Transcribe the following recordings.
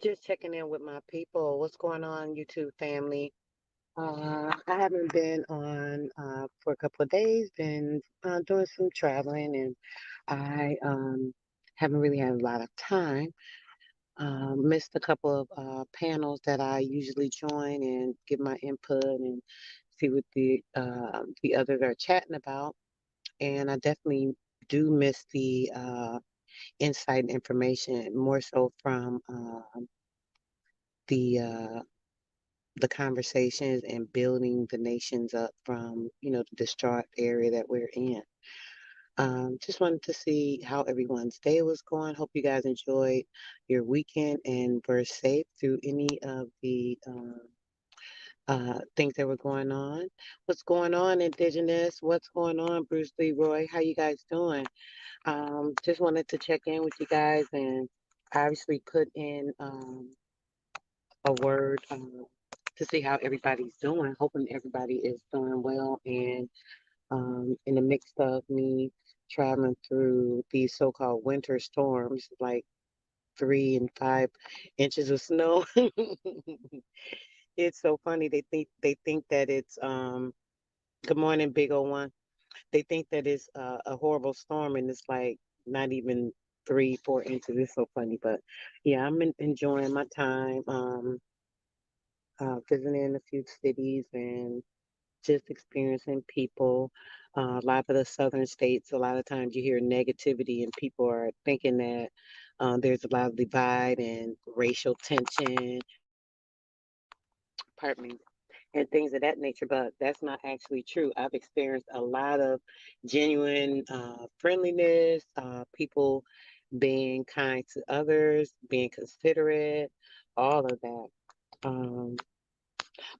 Just checking in with my people. What's going on, YouTube family? I haven't been on for a couple of days, been doing some traveling, and I haven't really had a lot of time. Missed a couple of panels that I usually join and give my input and see what the others are chatting about. And I definitely do miss the insight and information more so from the the conversations and building the nations up from, the distraught area that we're in. Just wanted to see how everyone's day was going. Hope you guys enjoyed your weekend and were safe through any of the things that were going on. What's going on, Indigenous? What's going on, Bruce Leroy? How you guys doing? Just wanted to check in with you guys and obviously put in a word to see how everybody's doing. Hoping everybody is doing well. And in the midst of me traveling through these so-called winter storms, like 3 and 5 inches of snow, it's so funny. They think that it's good morning, big old one. They think that it's a horrible storm, and it's like not even 3, 4 inches. It's so funny, but yeah, enjoying my time. Visiting a few cities and just experiencing people. A lot of the southern states, a lot of times you hear negativity and people are thinking that there's a lot of divide and racial tension, pardon me, and things of that nature, but that's not actually true. I've experienced a lot of genuine friendliness, people being kind to others, being considerate, all of that. Um,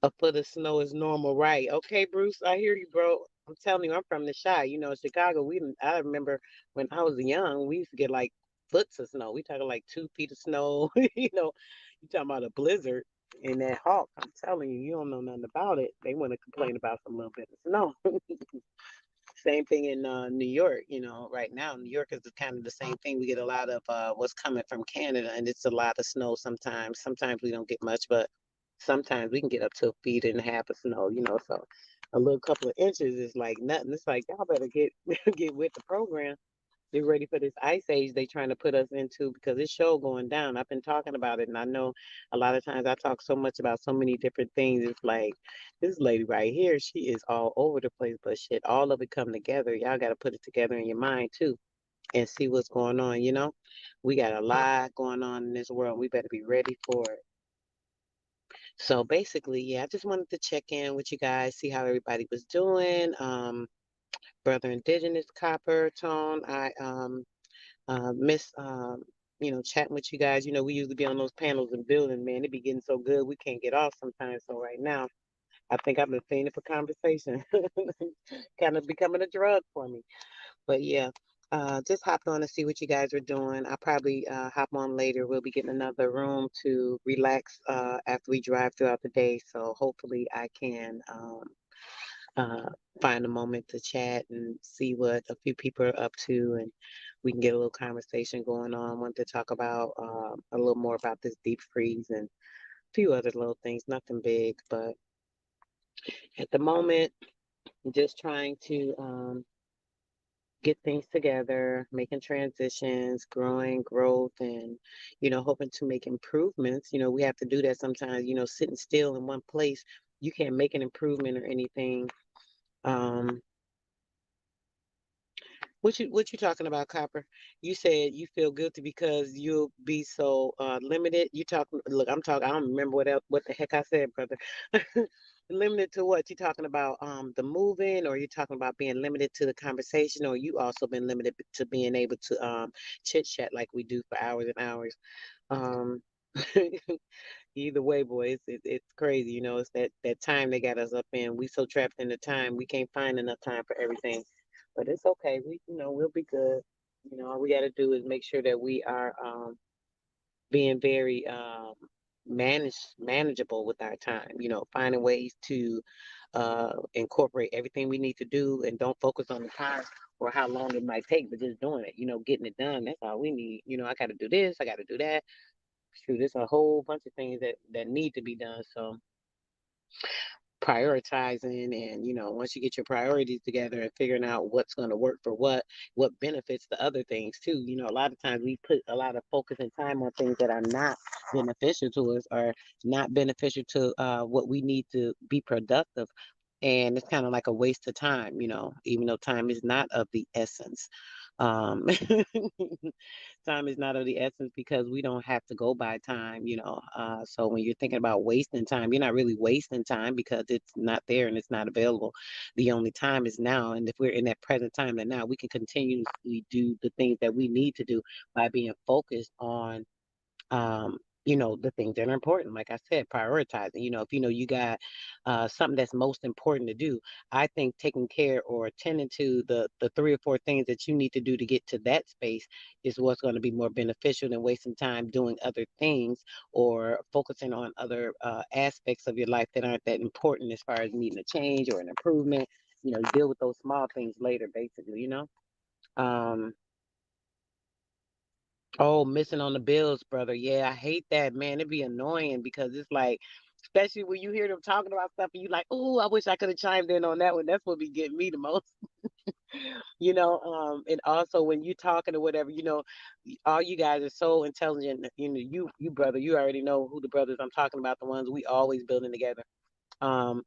A foot of snow is normal, right? Okay, Bruce, I hear you, bro. I'm telling you, I'm from the Chi. Chicago. I remember when I was young, we used to get like foots of snow. We talking like 2 feet of snow. You talking about a blizzard and that hawk. I'm telling you, you don't know nothing about it. They want to complain about some little bit of snow. Same thing in New York. Right now, New York is kind of the same thing. We get a lot of what's coming from Canada, and it's a lot of snow sometimes. Sometimes we don't get much, but sometimes we can get up to 1.5 feet of snow. So a little couple of inches is like nothing. It's like y'all better get get with the program. Get ready for this ice age they trying to put us into because it's sure going down. I've been talking about it, and I know a lot of times I talk so much about so many different things. It's like this lady right here, she is all over the place, but shit, all of it come together. Y'all got to put it together in your mind too and see what's going on. We got a lot going on in this world. We better be ready for it. So basically, yeah, I just wanted to check in with you guys, see how everybody was doing. Brother Indigenous Copper Tone, I miss chatting with you guys. We usually be on those panels and building, man. It be getting so good we can't get off sometimes. So right now, I think I've been fiending for conversation. Kind of becoming a drug for me. But yeah, just hopped on to see what you guys are doing. I'll probably hop on later. We'll be getting another room to relax after we drive throughout the day. So hopefully I can uh, find a moment to chat and see what a few people are up to, and we can get a little conversation going on. Want to talk about a little more about this deep freeze and a few other little things. Nothing big, but at the moment, just trying to get things together, making transitions, growing growth, and hoping to make improvements. We have to do that sometimes. Sitting still in one place, you can't make an improvement or anything. Um, what you talking about, Copper? You said you feel guilty because you'll be so limited. You talking? Look, I'm talking. I don't remember what the heck I said, brother. Limited to what? You talking about the moving, or you talking about being limited to the conversation, or you also been limited to being able to chit chat like we do for hours and hours. Um, Either way, boy, it's crazy. It's that time they got us up in. We so trapped in the time we can't find enough time for everything. But it's okay. We'll be good. All we got to do is make sure that we are being very manageable with our time. Finding ways to incorporate everything we need to do, and don't focus on the time or how long it might take, but just doing it. Getting it done. That's all we need. I got to do this. I got to do that. shoot, there's a whole bunch of things that need to be done. So prioritizing, and once you get your priorities together and figuring out what's going to work for what benefits the other things too. A lot of times we put a lot of focus and time on things that are not beneficial to us, or not beneficial to what we need to be productive, and it's kind of like a waste of time, even though time is not of the essence. um Time is not of the essence, because we don't have to go by time. So when you're thinking about wasting time, you're not really wasting time, because it's not there and it's not available. The only time is now, and if we're in that present time and now, we can continuously do the things that we need to do by being focused on um, the things that are important. Like I said, prioritizing. If you got something that's most important to do, I think taking care or attending to the three or four things that you need to do to get to that space is what's going to be more beneficial than wasting time doing other things, or focusing on other aspects of your life that aren't that important, as far as needing a change or an improvement. Deal with those small things later, basically. Um, Oh, missing on the bills, brother. Yeah, I hate that, man. It'd be annoying, because it's like, especially when you hear them talking about stuff and you like, oh, I wish I could have chimed in on that one. That's what be getting me the most. And also when you talking or whatever, all you guys are so intelligent. You brother, you already know who the brothers I'm talking about, the ones we always building together. Um,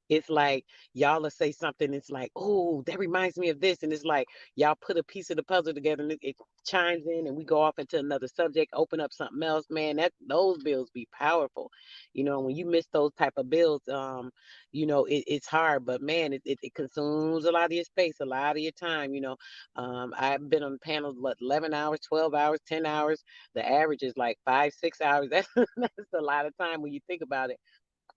it's like y'all will say something, it's like, oh, that reminds me of this, and it's like y'all put a piece of the puzzle together, and it chimes in, and we go off into another subject, open up something else. Man, that those bills be powerful. When you miss those type of bills, it's hard, but man, it consumes a lot of your space, a lot of your time. I've been on panels, what, 11 hours, 12 hours, 10 hours. The average is like 5 6 hours. That's a lot of time when you think about it.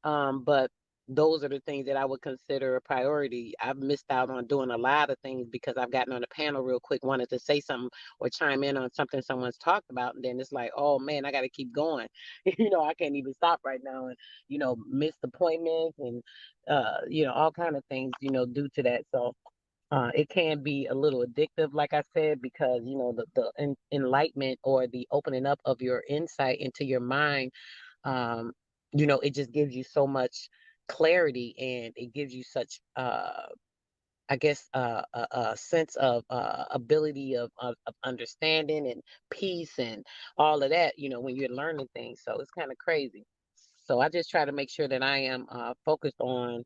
But those are the things that I would consider a priority. I've missed out on doing a lot of things because I've gotten on a panel real quick, wanted to say something or chime in on something someone's talked about, and then it's like, oh man, I got to keep going. I can't even stop right now, and missed appointments, and all kind of things, due to that. So it can be a little addictive, like I said, because the enlightenment, or the opening up of your insight into your mind, um, it just gives you so much clarity, and it gives you such, I guess, a sense of ability of understanding and peace and all of that, when you're learning things. So it's kind of crazy. So I just try to make sure that I am focused on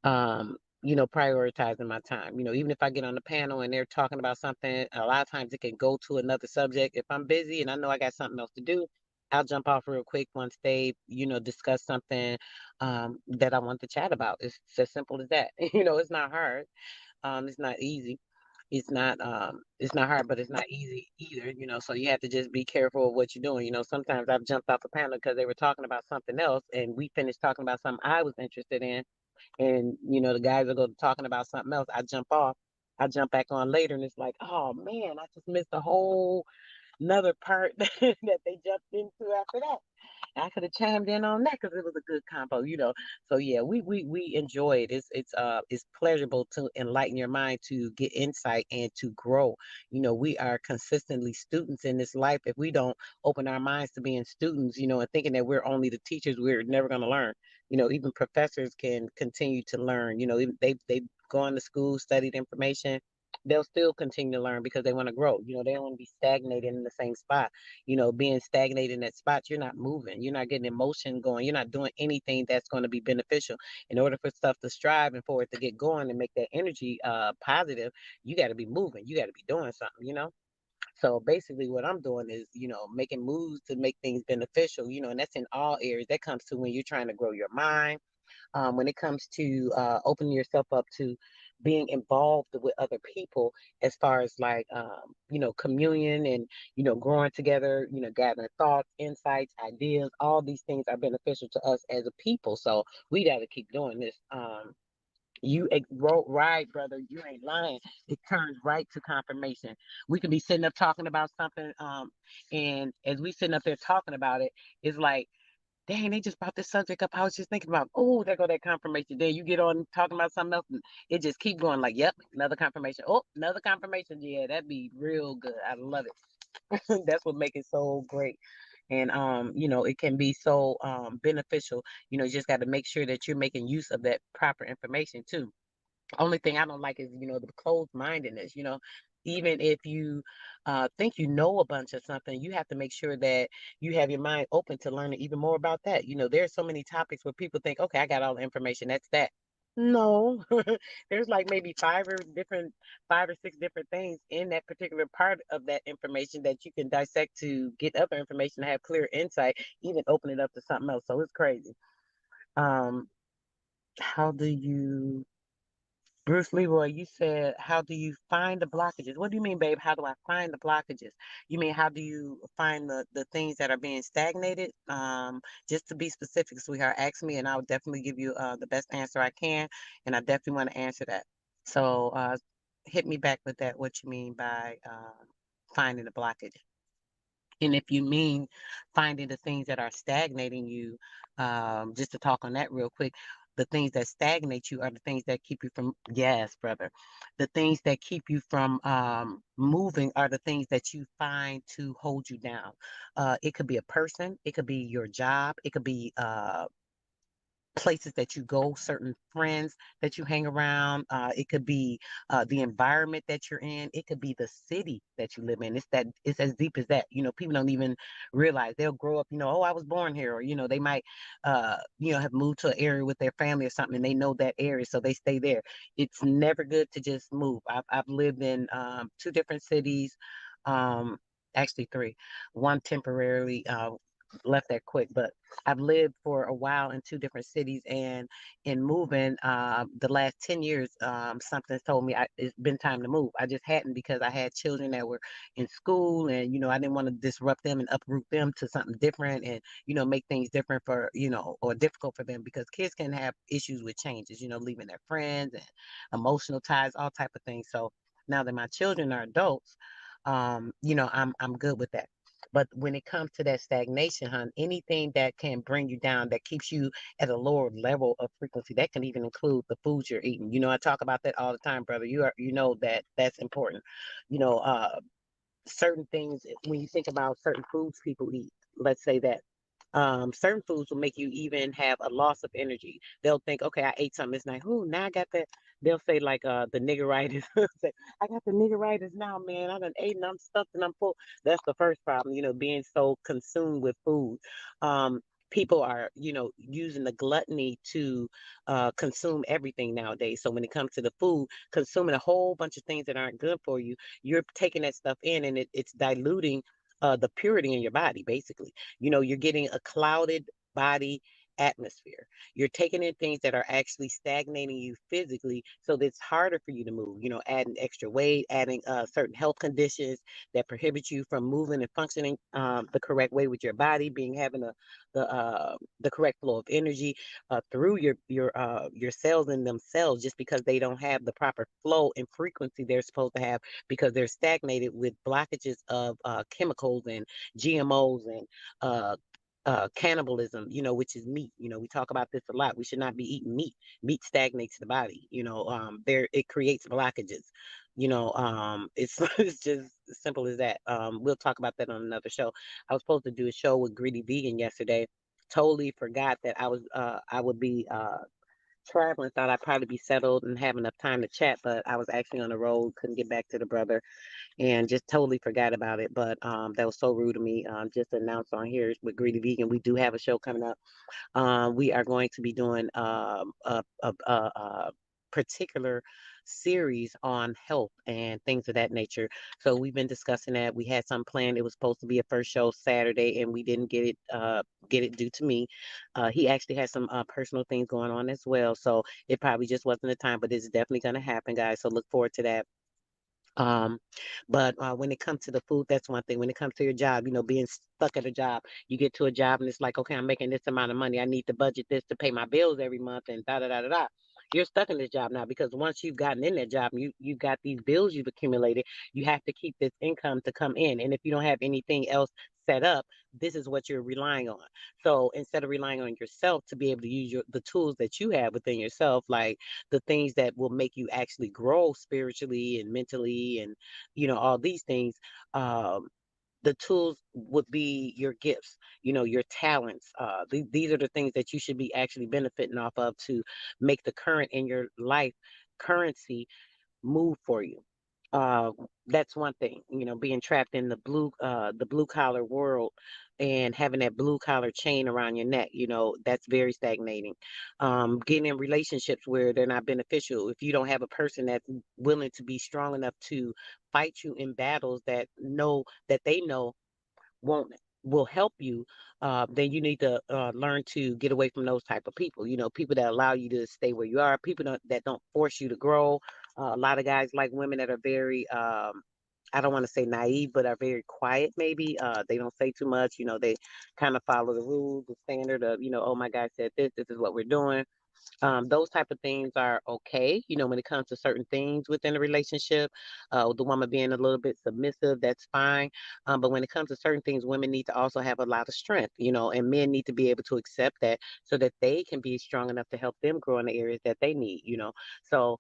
prioritizing my time. Even if I get on the panel and they're talking about something, a lot of times it can go to another subject. If I'm busy and I know I got something else to do, I'll jump off real quick once they, discuss something that I want to chat about. It's as simple as that. It's not hard. It's not easy. It's not hard, but it's not easy either. So you have to just be careful of what you're doing. Sometimes I've jumped off a panel because they were talking about something else, and we finished talking about something I was interested in, and the guys are go talking about something else. I jump off. I jump back on later, and it's like, oh man, I just missed a whole another part that they jumped into after that. I could have chimed in on that because it was a good combo. So yeah, we enjoy it. It's pleasurable to enlighten your mind, to get insight, and to grow. We are consistently students in this life. If we don't open our minds to being students, and thinking that we're only the teachers, we're never going to learn. Even professors can continue to learn. Even they've gone to school, studied information. They'll still continue to learn because they want to grow. They don't want to be stagnated in the same spot. Being stagnated in that spot, you're not moving, you're not getting emotion going, you're not doing anything that's going to be beneficial. In order for stuff to strive and for it to get going and make that energy positive, you got to be moving, you got to be doing something. So basically what I'm doing is, making moves to make things beneficial, and that's in all areas. That comes to when you're trying to grow your mind, when it comes to opening yourself up to being involved with other people, as far as like communion, and growing together, gathering thoughts, insights, ideas. All these things are beneficial to us as a people, so we got to keep doing this. Right, brother, you ain't lying. It turns right to confirmation. We could be sitting up talking about something, and as we sitting up there talking about it, it's like, dang, they just brought this subject up. I was just thinking about, oh, there go that confirmation. Then you get on talking about something else, and it just keep going like, yep, another confirmation. Oh, another confirmation. Yeah, that'd be real good. I love it. That's what makes it so great. And it can be so beneficial. You just got to make sure that you're making use of that proper information too. Only thing I don't like is, the closed mindedness. Even if you think you know a bunch of something, you have to make sure that you have your mind open to learning even more about that. There's so many topics where people think, okay, I got all the information. That's that. No, there's like maybe five or six different things in that particular part of that information that you can dissect to get other information to have clear insight, even open it up to something else. So it's crazy. Um, how do you Bruce Leroy, you said, how do you find the blockages? What do you mean, babe? How do I find the blockages? You mean, how do you find the things that are being stagnated? Just to be specific, sweetheart, ask me, and I'll definitely give you the best answer I can, and I definitely want to answer that. So, hit me back with that. What you mean by finding the blockage? And if you mean finding the things that are stagnating you, just to talk on that real quick, the things that stagnate you are the things that keep you from, yes, brother. The things that keep you from moving are the things that you find to hold you down. It could be a person, it could be your job, it could be places that you go, certain friends that you hang around. It could be the environment that you're in. It could be the city that you live in. It's as deep as that. People don't even realize they'll grow up. Oh, I was born here, or they might, have moved to an area with their family or something, and they know that area, so they stay there. It's never good to just move. I've lived in two different cities, um, actually three. One temporarily. Left that quick, but I've lived for a while in two different cities, and in moving, the last 10 years, something told me it's been time to move. I just hadn't because I had children that were in school, and, I didn't want to disrupt them and uproot them to something different and, make things different for, or difficult for them because kids can have issues with changes, leaving their friends and emotional ties, all type of things. So now that my children are adults, I'm good with that. But when it comes to that stagnation, hon, anything that can bring you down, that keeps you at a lower level of frequency, that can even include the foods you're eating. I talk about that all the time, brother. You know that that's important. You know, uh, Certain things when you think about certain foods people eat. Let's say that certain foods will make you even have a loss of energy. They'll think, okay, I ate something this night. Oh, now I got that. They'll say like the niggeritis. Say, I got the niggeritis now, man. I done ate and I'm stuffed and I'm full. That's the first problem, being so consumed with food. People are, using the gluttony to consume everything nowadays. So when it comes to the food, consuming a whole bunch of things that aren't good for you, you're taking that stuff in and it's diluting the purity in your body, basically. You're getting a clouded body atmosphere. You're taking in things that are actually stagnating you physically, so that it's harder for you to move. Adding extra weight, adding certain health conditions that prohibit you from moving and functioning the correct way with your body, being having the correct flow of energy through your cells in themselves, just because they don't have the proper flow and frequency they're supposed to have because they're stagnated with blockages of chemicals and GMOs and cannibalism, which is meat. We talk about this a lot. We should not be eating meat. Meat stagnates the body. There it creates blockages. It's it's just as simple as that. We'll talk about that on another show. I was supposed to do a show with Greedy Vegan yesterday. Totally forgot that I would be traveling. Thought I'd probably be settled and have enough time to chat, but I was actually on the road. Couldn't get back to the brother and just totally forgot about it. But that was so rude of me. Just to announce on here with Greedy Vegan, we do have a show coming up. We are going to be doing a particular series on health and things of that nature. So we've been discussing that. We had some planned. It was supposed to be a first show Saturday, and we didn't get it due to me. He actually had some personal things going on as well, so it probably just wasn't the time. But it's definitely going to happen, guys. So look forward to that. um, but when it comes to the food, that's one thing. When it comes to your job, being stuck at a job, you get to a job and it's like, okay, I'm making this amount of money. I need to budget this to pay my bills every month and da da da da da. You're stuck in this job now because once you've gotten in that job, you've got these bills you've accumulated. You have to keep this income to come in, and if you don't have anything else set up, this is what you're relying on. So instead of relying on yourself to be able to use the tools that you have within yourself, like the things that will make you actually grow spiritually and mentally and all these things, um the tools would be your gifts, your talents. These are the things that you should be actually benefiting off of to make the current in your life currency move for you. Uh, that's one thing, being trapped in the blue collar world and having that blue collar chain around your neck, that's very stagnating. Getting in relationships where they're not beneficial. If you don't have a person that's willing to be strong enough to fight you in battles that they know won't will help you, then you need to learn to get away from those type of people. People that allow you to stay where you are, people that don't force you to grow. A lot of guys like women that are very, I don't want to say naive, but are very quiet. Maybe they don't say too much. They kind of follow the rules, the standard of, oh my God said this. This is what we're doing. Those type of things are okay, when it comes to certain things within a relationship. The woman being a little bit submissive, that's fine. But when it comes to certain things, women need to also have a lot of strength, and men need to be able to accept that so that they can be strong enough to help them grow in the areas that they need. So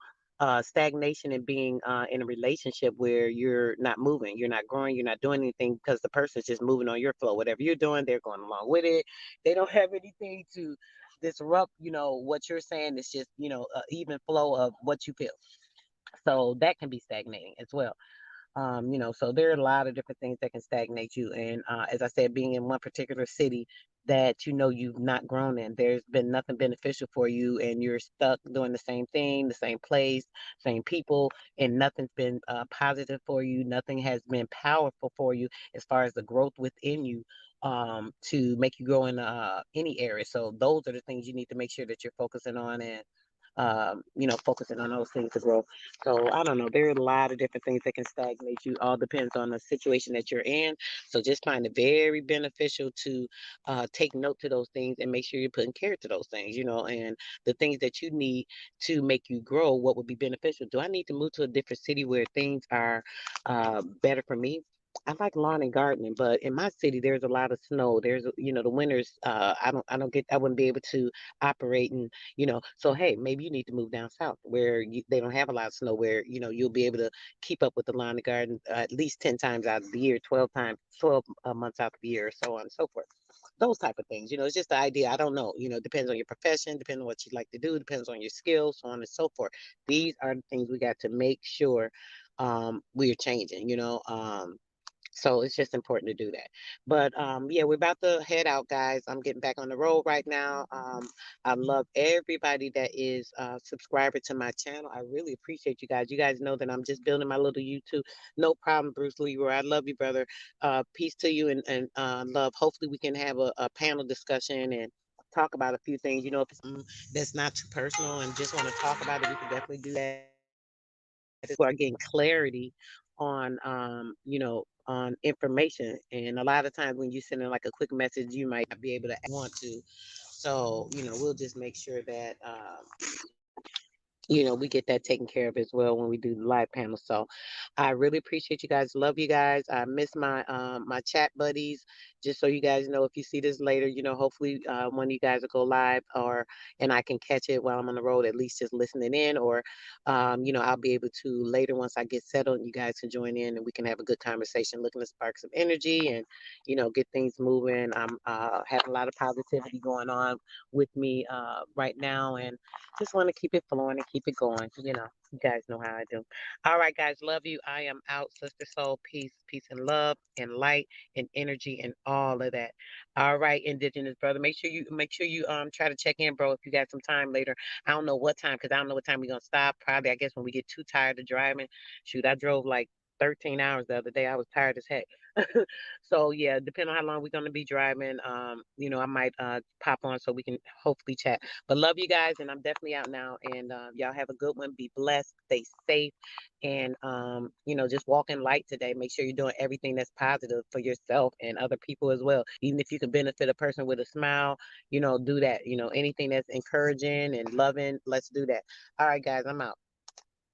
stagnation and being in a relationship where you're not moving, you're not growing, you're not doing anything because the person's just moving on your flow. Whatever you're doing, they're going along with it. They don't have anything to disrupt, what you're saying. Is just, an even flow of what you feel. So that can be stagnating as well. So there are a lot of different things that can stagnate you. And as I said, being in one particular city that you've not grown in, there's been nothing beneficial for you, and you're stuck doing the same thing, the same place, same people, and nothing's been positive for you. Nothing has been powerful for you as far as the growth within you, to make you grow in any area. So those are the things you need to make sure that you're focusing on, and focusing on those things to grow. So I don't know. There are a lot of different things that can stagnate you. All depends on the situation that you're in. So just find it very beneficial to take note to those things and make sure you're putting care to those things, and the things that you need to make you grow. What would be beneficial? Do I need to move to a different city where things are better for me? I like lawn and gardening, but in my city there's a lot of snow. There's, the winters. I wouldn't be able to operate, and so hey, maybe you need to move down south where they don't have a lot of snow, where you'll be able to keep up with the lawn and garden at least 10 times out of the year, 12 months out of the year, so on and so forth. Those type of things, it's just the idea. I don't know, depends on your profession, depends on what you like to do, depends on your skills, so on and so forth. These are the things we got to make sure we're changing, so it's just important to do that. But yeah, we're about to head out, guys. I'm getting back on the road right now. I love everybody that is subscriber to my channel. I really appreciate you guys. You guys know that I'm just building my little YouTube. No problem, Bruce Leroy. I love you, brother. Peace to you, and love. Hopefully we can have a panel discussion and talk about a few things. If it's something that's not too personal and just want to talk about it, we can definitely do that as well. People are getting clarity on on information, and a lot of times when you send in like a quick message, you might not be able to want to. So we'll just make sure that we get that taken care of as well when we do the live panel. So I really appreciate you guys. Love you guys. I miss my chat buddies. Just so you guys know, if you see this later, hopefully one of you guys will go live, or and I can catch it while I'm on the road, at least just listening in, or I'll be able to later once I get settled, and you guys can join in and we can have a good conversation, looking to spark some energy and get things moving. I'm having a lot of positivity going on with me right now, and just want to keep it flowing and keep it going. You guys know how I do. All right, guys, love you. I am out, sister soul. Peace, peace and love and light and energy and all of that. All right, indigenous brother. Make sure you try to check in, bro, if you got some time later. I don't know what time, because I don't know what time we're gonna stop. Probably, I guess, when we get too tired of driving. Shoot, I drove like 13 hours the other day. I was tired as heck. So yeah, depending on how long we're gonna be driving, I might pop on so we can hopefully chat. But love you guys, and I'm definitely out now. And y'all have a good one. Be blessed, stay safe, and just walk in light today. Make sure you're doing everything that's positive for yourself and other people as well. Even if you can benefit a person with a smile, do that. Anything that's encouraging and loving, let's do that. All right, guys, I'm out.